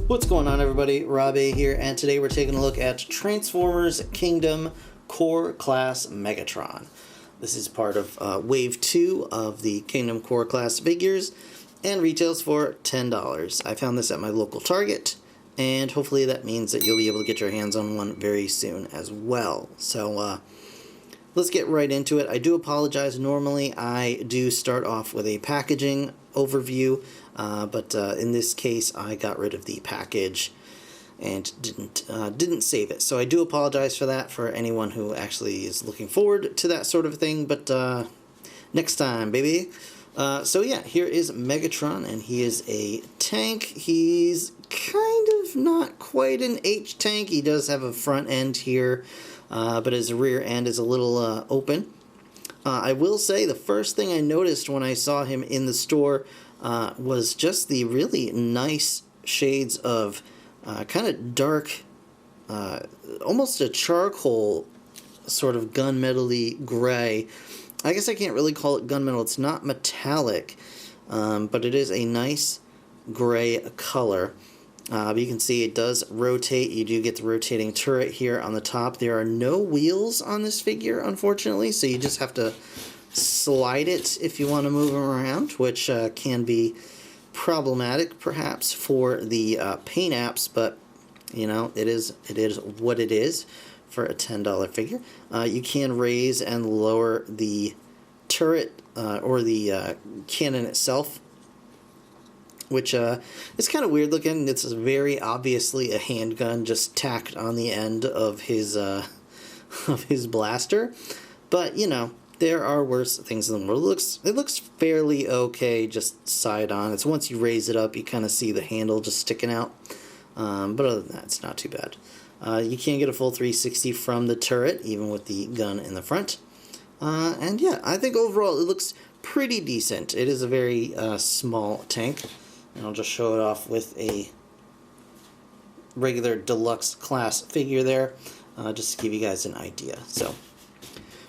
What's going on, everybody? Rob A here, and today we're taking a look at Transformers Kingdom Core Class Megatron. This is part of Wave 2 of the Kingdom Core Class figures, and retails for $10. I found this at my local Target, and hopefully that means that you'll be able to get your hands on one very soon as well. So, let's get right into it. I do apologize. Normally, I do start off with a packaging overview, but in this case, I got rid of the package and didn't save it. So I do apologize for that for anyone who actually is looking forward to that sort of thing. But next time, baby. So yeah, here is Megatron, and he is a tank. He's kind of not quite an H tank. He does have a front end here. But his rear end is a little open. I will say the first thing I noticed when I saw him in the store was just the really nice shades of kind of dark, almost a charcoal sort of gunmetal-y gray. I guess I can't really call it gunmetal. It's not metallic, but it is a nice gray color. But you can see it does rotate. You do get the rotating turret here on the top. There are no wheels on this figure, unfortunately, so you just have to slide it if you want to move him around, which can be problematic, perhaps, for the paint apps, but, you know, it is what it is for a $10 figure. You can raise and lower the turret or the cannon itself, which is kind of weird looking. It's very obviously a handgun just tacked on the end of his blaster. But, you know, there are worse things in the world. It looks fairly okay just side on. It's once you raise it up, you kind of see the handle just sticking out. But other than that, it's not too bad. You can get a full 360 from the turret, even with the gun in the front. And yeah, I think overall it looks pretty decent. It is a very small tank. And I'll just show it off with a regular deluxe class figure there, just to give you guys an idea. So,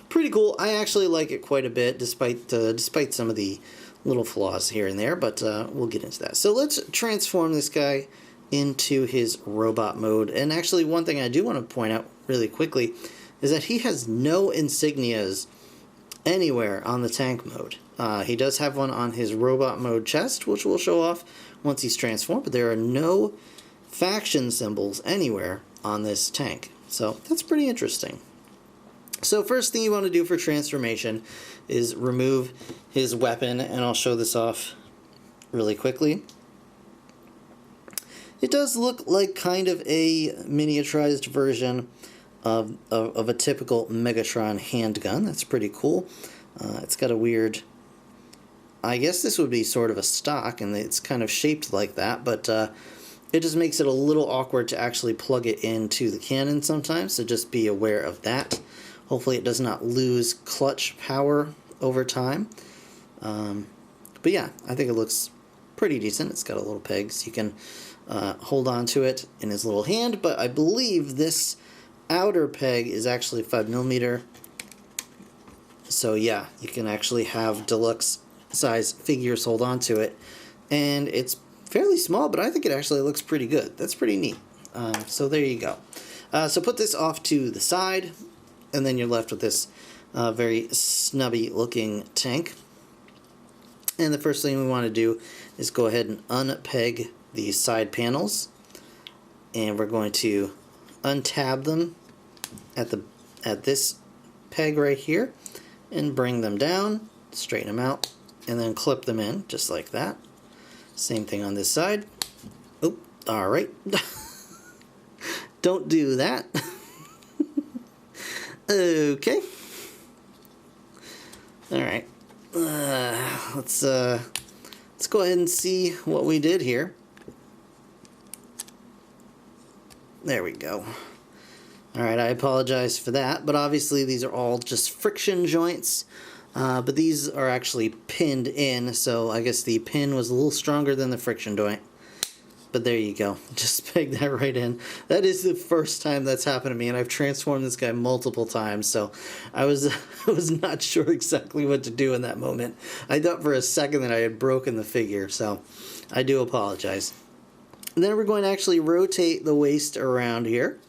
pretty cool. I actually like it quite a bit, despite some of the little flaws here and there, but we'll get into that. So let's transform this guy into his robot mode. And actually, one thing I do want to point out really quickly is that he has no insignias anywhere on the tank mode. He does have one on his robot mode chest, which we'll show off once he's transformed, but there are no faction symbols anywhere on this tank. So that's pretty interesting. So first thing you want to do for transformation is remove his weapon, and I'll show this off really quickly. It does look like kind of a miniaturized version of a typical Megatron handgun. That's pretty cool. It's got a weird, I guess this would be sort of a stock, and it's kind of shaped like that, but it just makes it a little awkward to actually plug it into the cannon sometimes, so just be aware of that. Hopefully it does not lose clutch power over time. But yeah, I think it looks pretty decent. It's got a little peg, so you can hold on to it in his little hand, but I believe this outer peg is actually 5mm. So yeah, you can actually have deluxe size figures hold on to it, and it's fairly small, but I think it actually looks pretty good. That's pretty neat. So there you go. So put this off to the side, and then you're left with this very snubby looking tank. And the first thing we want to do is go ahead and unpeg these side panels, and we're going to untab them at this peg right here and bring them down, straighten them out, and then clip them in just like that. Same thing on this side. Oh, all right. Don't do that. Okay. All right. Let's go ahead and see what we did here. There we go. Alright, I apologize for that, but obviously these are all just friction joints, but these are actually pinned in, so I guess the pin was a little stronger than the friction joint. But there you go, just peg that right in. That is the first time that's happened to me, and I've transformed this guy multiple times, so I was not sure exactly what to do in that moment. I thought for a second that I had broken the figure, so I do apologize. then we're going to actually rotate the waist around here.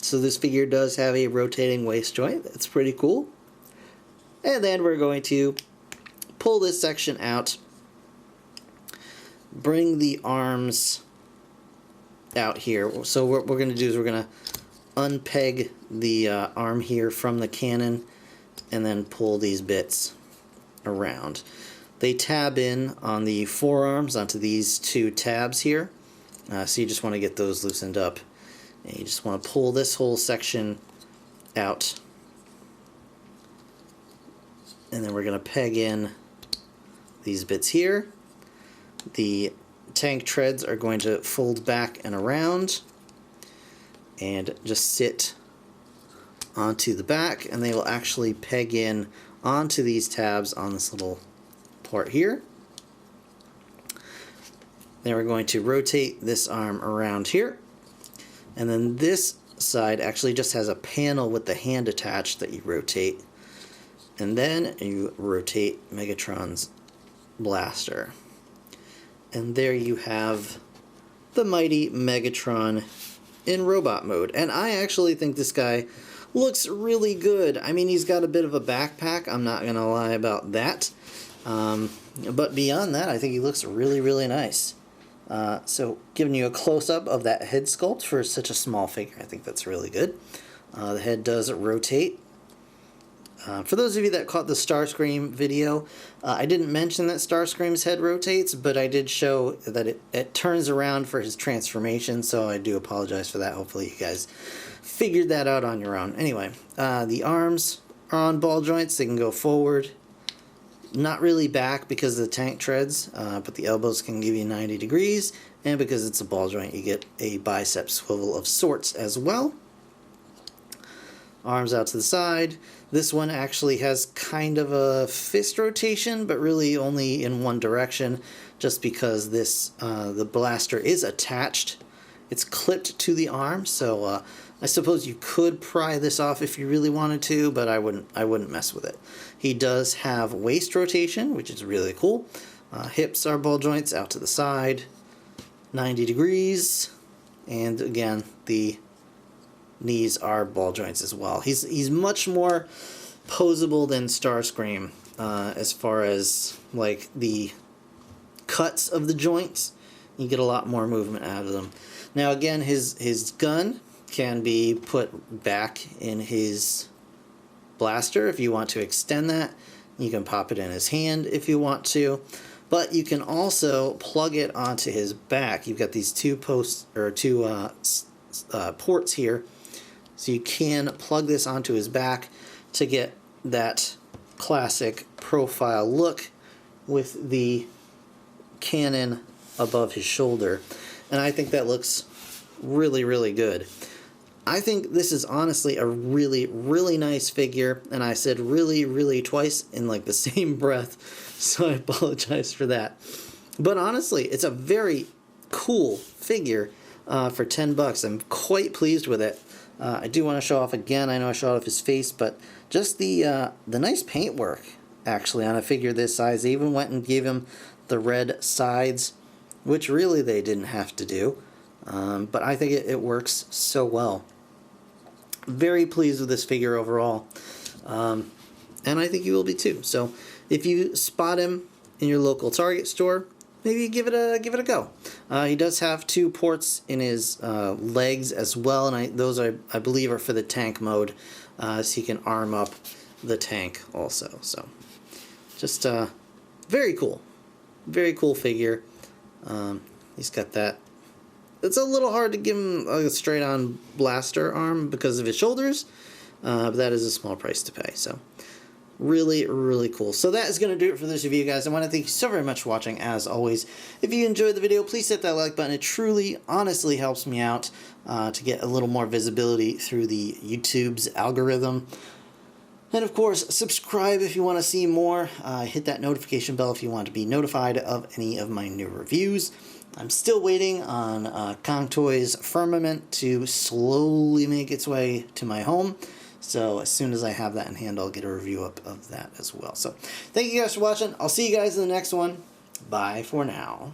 So this figure does have a rotating waist joint. That's pretty cool. And then we're going to pull this section out, bring the arms out here. So what we're going to do is we're going to unpeg the arm here from the cannon and then pull these bits around. They tab in on the forearms onto these two tabs here. So you just want to get those loosened up. And you just want to pull this whole section out. And then we're going to peg in these bits here. The tank treads are going to fold back and around and just sit onto the back, and they will actually peg in onto these tabs on this little part here. Then we're going to rotate this arm around here, and then this side actually just has a panel with the hand attached that you rotate, and then you rotate Megatron's blaster. And there you have the mighty Megatron in robot mode. And I actually think this guy looks really good. I mean, he's got a bit of a backpack, I'm not going to lie about that. But beyond that, I think he looks really, really nice. So giving you a close-up of that head sculpt for such a small figure, I think that's really good. The head does rotate. For those of you that caught the Starscream video, I didn't mention that Starscream's head rotates, but I did show that it turns around for his transformation, so I do apologize for that. Hopefully you guys figured that out on your own. Anyway, the arms are on ball joints. They can go forward, not really back because of the tank treads, but the elbows can give you 90 degrees, and because it's a ball joint, you get a bicep swivel of sorts as well. Arms out to the side. This one actually has kind of a fist rotation, but really only in one direction, just because this the blaster is attached. It's clipped to the arm, so I suppose you could pry this off if you really wanted to, but I wouldn't mess with it. He does have waist rotation, which is really cool. Hips are ball joints out to the side, 90 degrees, and again the knees are ball joints as well. He's much more posable than Starscream as far as like the cuts of the joints. You get a lot more movement out of them. Now again, his gun can be put back in his blaster if you want to extend that. You can pop it in his hand if you want to, but you can also plug it onto his back. You've got these two posts or two ports here. So you can plug this onto his back to get that classic profile look with the cannon above his shoulder. And I think that looks really, really good. I think this is honestly a really, really nice figure. And I said really, really twice in like the same breath. So I apologize for that. But honestly, it's a very cool figure for 10 bucks. I'm quite pleased with it. I do want to show off again. I know I showed off his face, but just the nice paintwork actually on a figure this size. They even went and gave him the red sides, which really they didn't have to do. But I think it works so well. Very pleased with this figure overall, and I think you will be too. So if you spot him in your local Target store, maybe give it a go. He does have two ports in his legs as well, and those I believe are for the tank mode, so you can arm up the tank also. So just very cool figure. He's got that. It's a little hard to give him a straight-on blaster arm because of his shoulders, but that is a small price to pay. So really, really cool. So that is going to do it for this review, guys. I want to thank you so very much for watching, as always. If you enjoyed the video, please hit that like button. It truly, honestly helps me out to get a little more visibility through the YouTube's algorithm. And of course, subscribe if you want to see more. Hit that notification bell if you want to be notified of any of my new reviews. I'm still waiting on Kong Toys Firmament to slowly make its way to my home. So as soon as I have that in hand, I'll get a review up of that as well. So thank you guys for watching. I'll see you guys in the next one. Bye for now.